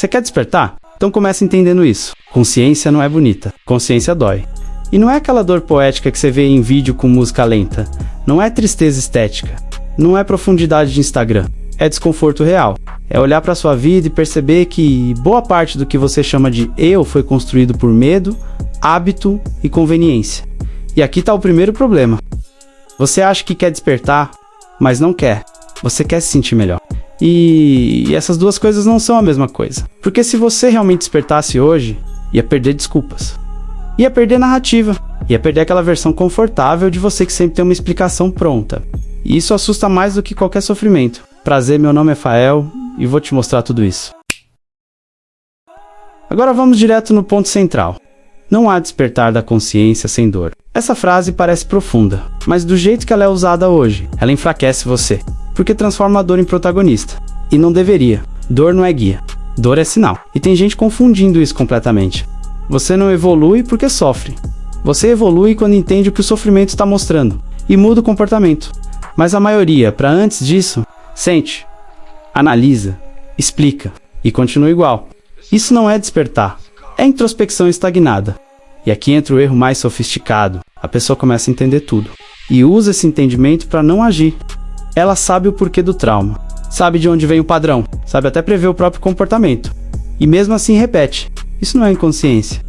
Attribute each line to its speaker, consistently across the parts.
Speaker 1: Você quer despertar? Então comece entendendo isso. Consciência não é bonita, consciência dói. E não é aquela dor poética que você vê em vídeo com música lenta. Não é tristeza estética. Não é profundidade de Instagram. É desconforto real. É olhar para sua vida e perceber que boa parte do que você chama de eu foi construído por medo, hábito e conveniência. E aqui está o primeiro problema. Você acha que quer despertar, mas não quer. Você quer se sentir melhor. E essas duas coisas não são a mesma coisa. Porque se você realmente despertasse hoje, ia perder desculpas. Ia perder narrativa. Ia perder aquela versão confortável de você que sempre tem uma explicação pronta. E isso assusta mais do que qualquer sofrimento. Prazer, meu nome é Fael e vou te mostrar tudo isso. Agora vamos direto no ponto central. Não há despertar da consciência sem dor. Essa frase parece profunda, mas do jeito que ela é usada hoje, ela enfraquece você. Porque transforma a dor em protagonista. E não deveria. Dor não é guia. Dor é sinal. E tem gente confundindo isso completamente. Você não evolui porque sofre. Você evolui quando entende o que o sofrimento está mostrando. E muda o comportamento. Mas a maioria, para antes disso, sente, analisa, explica e continua igual. Isso não é despertar. É introspecção estagnada. E aqui entra o erro mais sofisticado. A pessoa começa a entender tudo. E usa esse entendimento para não agir. Ela sabe o porquê do trauma, sabe de onde vem o padrão, sabe até prever o próprio comportamento. E mesmo assim repete. Isso não é inconsciência,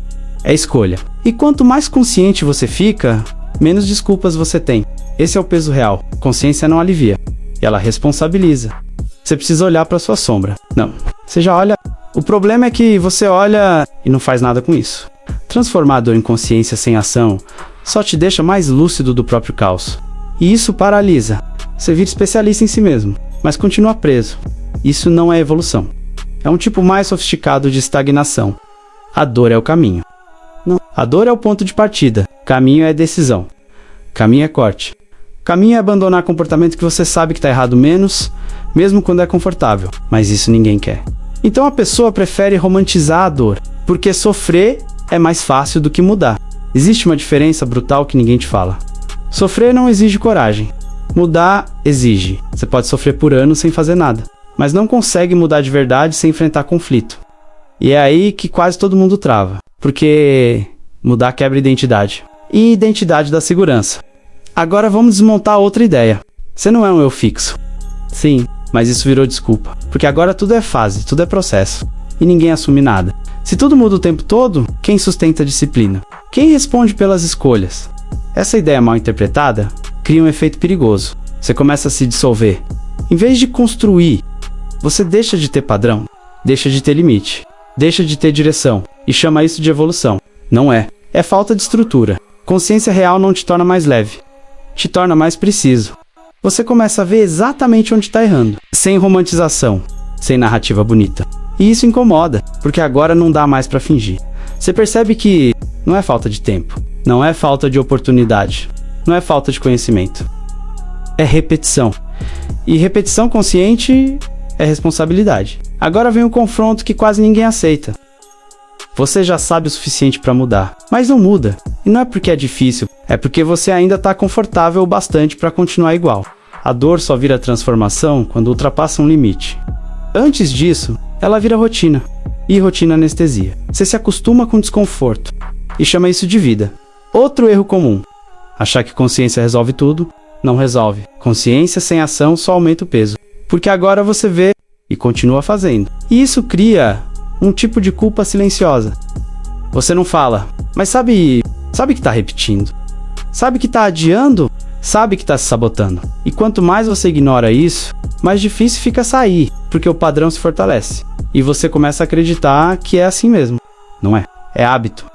Speaker 1: é escolha. E quanto mais consciente você fica, menos desculpas você tem. Esse é o peso real. Consciência não alivia, e ela responsabiliza. Você precisa olhar para sua sombra. Não, você já olha. O problema é que você olha e não faz nada com isso. Transformar a dor em consciência sem ação só te deixa mais lúcido do próprio caos. E isso paralisa. Você vira especialista em si mesmo, mas continua preso. Isso não é evolução. É um tipo mais sofisticado de estagnação. A dor é o caminho. Não. A dor é o ponto de partida. Caminho é decisão. Caminho é corte. Caminho é abandonar comportamento que você sabe que está errado menos, mesmo quando é confortável. Mas isso ninguém quer. Então a pessoa prefere romantizar a dor, porque sofrer é mais fácil do que mudar. Existe uma diferença brutal que ninguém te fala. Sofrer não exige coragem. Mudar exige. Você pode sofrer por anos sem fazer nada, mas não consegue mudar de verdade sem enfrentar conflito. E é aí que quase todo mundo trava, porque mudar quebra identidade. E identidade dá segurança. Agora vamos desmontar outra ideia. Você não é um eu fixo. Sim, mas isso virou desculpa, porque agora tudo é fase, tudo é processo, e ninguém assume nada. Se tudo muda o tempo todo, quem sustenta a disciplina? Quem responde pelas escolhas? Essa ideia mal interpretada cria um efeito perigoso. Você começa a se dissolver. Em vez de construir, você deixa de ter padrão, deixa de ter limite, deixa de ter direção, e chama isso de evolução. Não é. É falta de estrutura. Consciência real não te torna mais leve, te torna mais preciso. Você começa a ver exatamente onde está errando, sem romantização, sem narrativa bonita. E isso incomoda, porque agora não dá mais para fingir. Você percebe que não é falta de tempo, não é falta de oportunidade, não é falta de conhecimento. É repetição. E repetição consciente é responsabilidade. Agora vem um confronto que quase ninguém aceita. Você já sabe o suficiente para mudar, mas não muda. E não é porque é difícil, é porque você ainda está confortável o bastante para continuar igual. A dor só vira transformação quando ultrapassa um limite. Antes disso, ela vira rotina. E rotina anestesia. Você se acostuma com desconforto e chama isso de vida. Outro erro comum. Achar que consciência resolve tudo, não resolve. Consciência sem ação só aumenta o peso. Porque agora você vê e continua fazendo. E isso cria um tipo de culpa silenciosa. Você não fala, mas sabe que está repetindo. Sabe que está adiando, sabe que está se sabotando. E quanto mais você ignora isso, mais difícil fica sair, porque o padrão se fortalece. E você começa a acreditar que é assim mesmo. Não é. É hábito.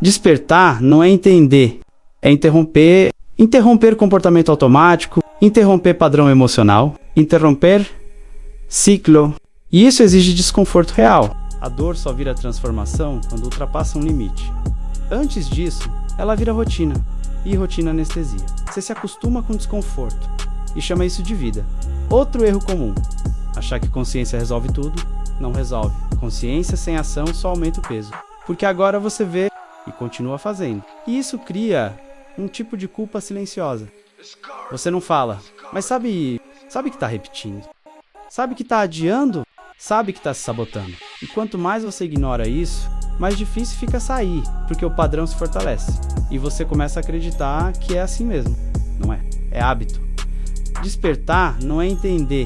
Speaker 1: Despertar não é entender, é interromper comportamento automático, interromper padrão emocional, interromper ciclo. E isso exige desconforto real. A dor só vira transformação quando ultrapassa um limite. Antes disso, ela vira rotina. E rotina anestesia. Você se acostuma com desconforto e chama isso de vida. Outro erro comum. Achar que consciência resolve tudo, não resolve. Consciência sem ação só aumenta o peso. Porque agora você vê e continua fazendo. E isso cria um tipo de culpa silenciosa. Você não fala, mas sabe que está repetindo. Sabe que está adiando, sabe que está se sabotando. E quanto mais você ignora isso, mais difícil fica sair, porque o padrão se fortalece. E você começa a acreditar que é assim mesmo. Não é? É hábito. Despertar não é entender,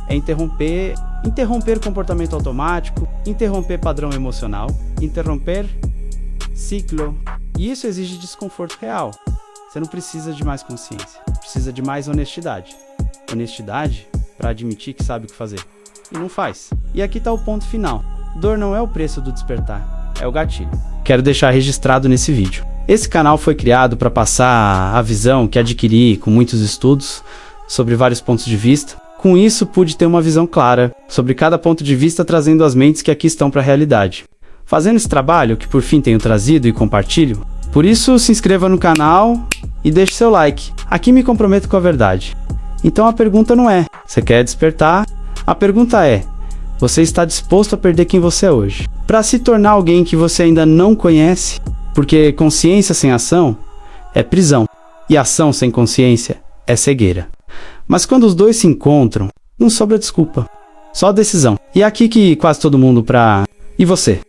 Speaker 1: é interromper comportamento automático, interromper padrão emocional, interromper ciclo. E isso exige desconforto real. Você não precisa de mais consciência, precisa de mais honestidade. Honestidade para admitir que sabe o que fazer. E não faz. E aqui está o ponto final. Dor não é o preço do despertar, é o gatilho. Quero deixar registrado nesse vídeo. Esse canal foi criado para passar a visão que adquiri com muitos estudos sobre vários pontos de vista. Com isso, pude ter uma visão clara sobre cada ponto de vista, trazendo as mentes que aqui estão para a realidade. Fazendo esse trabalho, que por fim tenho trazido e compartilho, por isso se inscreva no canal e deixe seu like. Aqui me comprometo com a verdade. Então a pergunta não é, você quer despertar? A pergunta é, você está disposto a perder quem você é hoje, para se tornar alguém que você ainda não conhece? Porque consciência sem ação é prisão, e ação sem consciência é cegueira. Mas quando os dois se encontram, não sobra desculpa, só decisão. E é aqui que quase todo mundo E você?